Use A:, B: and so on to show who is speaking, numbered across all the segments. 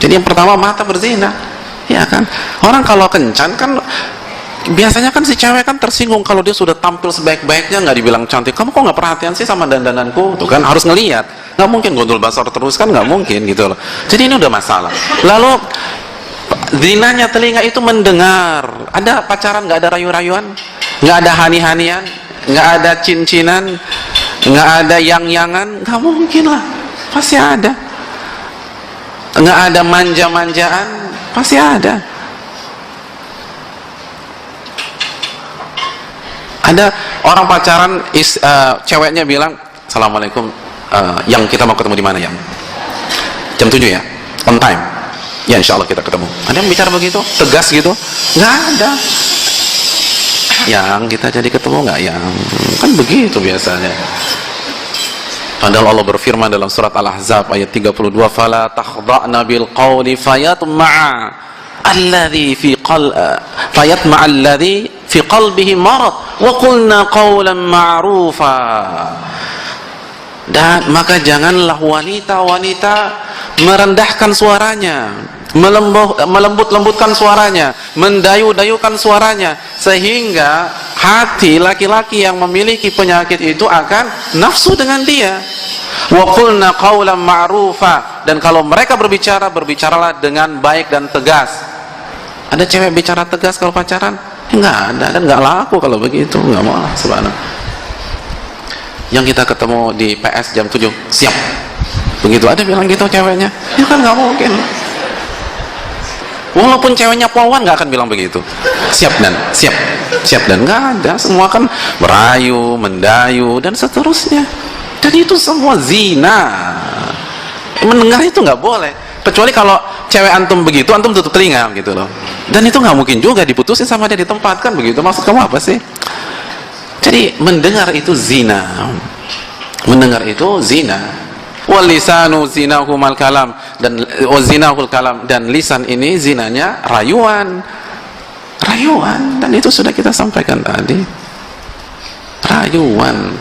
A: Jadi yang pertama mata berzina, ya kan? Orang kalau kencan kan biasanya kan si cewek kan tersinggung kalau dia sudah tampil sebaik-baiknya nggak dibilang cantik. Kamu kok nggak perhatian sih sama dandananku? Tuh kan harus ngelihat. Nggak mungkin gondol basar terus kan, nggak mungkin gitu loh. Jadi ini udah masalah. Lalu zinanya telinga itu mendengar. Ada pacaran nggak ada rayu-rayuan, nggak ada hani-hanian, nggak ada cincinan, nggak ada yang-yangan, nggak mungkin lah. Pasti ada. Nggak ada manja-manjaan, pasti ada. Ada orang pacaran, ceweknya bilang, assalamualaikum, yang kita mau ketemu di mana ya? Jam 7 ya? On time? Ya insya Allah kita ketemu. Ada yang bicara begitu? Tegas gitu? Nggak ada. Yang kita jadi ketemu nggak yang? Kan begitu biasanya. Padahal Allah berfirman dalam surat Al-Ahzab ayat 32, "Fala takhda'na bil qawli fayatma'a alladhi fi qalbihi marad wa qulna qawlan ma'rufa." Dan maka janganlah wanita-wanita merendahkan suaranya, melembut-lembutkan suaranya, mendayu-dayukan suaranya, sehingga hati laki-laki yang memiliki penyakit itu akan nafsu dengan dia. Wa qulna qawlan ma'rufa, dan kalau mereka berbicara, berbicaralah dengan baik dan tegas. Ada cewek bicara tegas kalau pacaran? Enggak ada, kan enggak laku kalau begitu, enggak mau lah, subhanallah. Yang kita ketemu di PS jam 7, siap. Begitu ada bilang gitu ceweknya, ya kan nggak mungkin. Walaupun ceweknya poluan nggak akan bilang begitu. Siap dan nggak ada. Semua kan merayu, mendayu dan seterusnya. Dan itu semua zina. Mendengar itu nggak boleh. Kecuali kalau cewek antum begitu, antum tutup telinga gitu loh. Dan itu nggak mungkin juga diputusin sama dia di tempat, kan begitu. Maksud kamu apa sih? Jadi mendengar itu zina. Mendengar itu zina. Wal lisanu zinahumal kalam, dan zinahul kalam, dan lisan ini zinanya rayuan. Rayuan, dan itu sudah kita sampaikan tadi. Rayuan.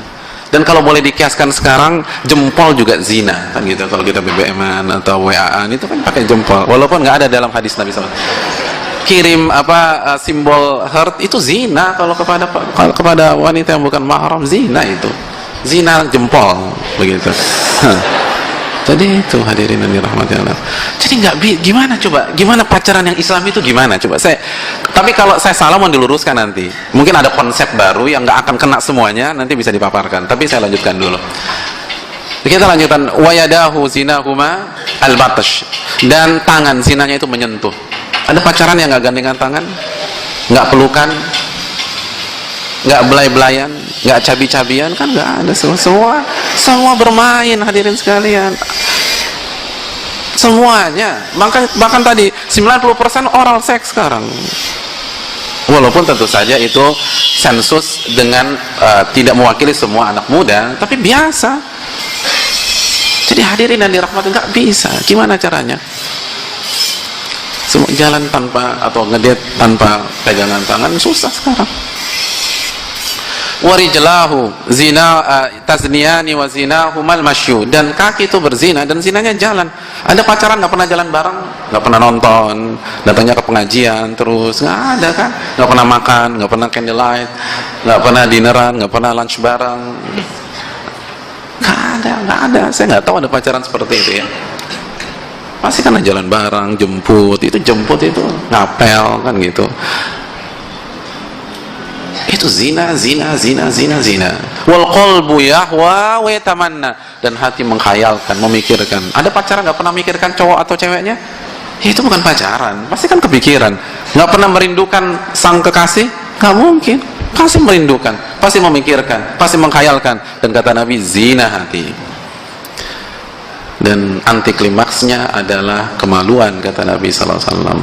A: Dan kalau boleh dikiaskan sekarang, jempol juga zina, kan gitu. Kalau kita BBM-an atau WA-an itu kan pakai jempol, walaupun nggak ada dalam hadis Nabi SAW. Kirim simbol heart itu zina kalau kepada wanita yang bukan mahram, zina itu. Zina jempol begitu. Jadi itu hadirin yang dirahmati Allah. Jadi gimana coba? Gimana pacaran yang Islam itu gimana coba? Tapi kalau saya salah mau diluruskan nanti. Mungkin ada konsep baru yang nggak akan kena semuanya, nanti bisa dipaparkan. Tapi saya lanjutkan dulu. Kita lanjutkan, wayadahu zinahuma al-batash, dan tangan zinanya itu menyentuh. Ada pacaran yang nggak gandengan tangan, nggak pelukan, nggak belai-belayan, nggak cabi-cabian, kan nggak ada. Semua bermain, hadirin sekalian. Semuanya. Bahkan tadi 90% oral seks sekarang. Walaupun tentu saja itu sensus dengan tidak mewakili semua anak muda, tapi biasa. Jadi hadirin yang dirahmati, nggak bisa. Gimana caranya? Semua jalan tanpa, atau ngedate tanpa pegangan tangan, susah sekarang. Warijlahu zina tazniyani wa zinahumal masyu, dan kaki itu berzina dan zinanya jalan. Ada pacaran nggak pernah jalan bareng, nggak pernah nonton, datangnya ke pengajian terus, nggak ada kan? Nggak pernah makan, nggak pernah candlelight, nggak pernah dinneran, nggak pernah lunch bareng. Nggak ada. Saya nggak tahu ada pacaran seperti itu ya. Pasti kan jalan bareng, jemput itu ngapel kan gitu. Itu zina. Wal qalbu yahwa wa yatamanna, dan hati menghayalkan, memikirkan. Ada pacaran nggak pernah mikirkan cowok atau ceweknya? Ya, itu bukan pacaran, pasti kan kepikiran. Nggak pernah merindukan sang kekasih? Nggak mungkin. Pasti merindukan, pasti memikirkan, pasti menghayalkan. Dan kata Nabi, zina hati. Dan anti klimaksnya adalah kemaluan, kata Nabi sallallahu alaihi wasallam.